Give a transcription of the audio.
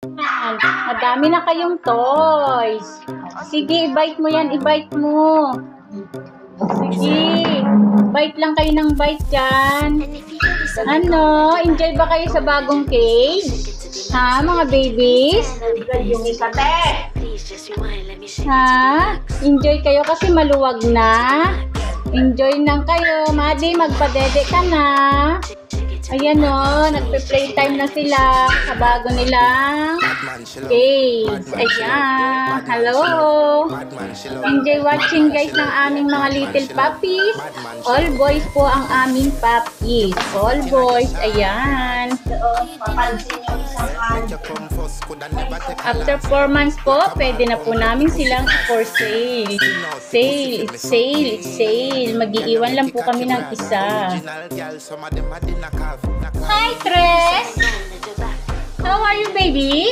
Yan. Madami na kayong toys. Sige, i-bite mo yan. I-bite mo. Sige. Bite lang kayo ng bite dyan. Ano? Enjoy ba kayo sa bagong cage? Ha, mga babies? Yung isa, te. Ha? Enjoy kayo kasi maluwag na. Enjoy lang kayo. Madi, magpadede ka na. Ayan o, nagpe-playtime na sila sa bago nilang cage. Ayan. Hello. Enjoy watching guys ng aming mga little puppies. All boys po ang aming puppies. All boys. Ayan. Papansin yung isang After 4 months po, pwede na po namin silang for sale. Sale, it's sale, it's sale. Mag-iiwan lang po kami ng isa. Hi, Tres! How are you, baby?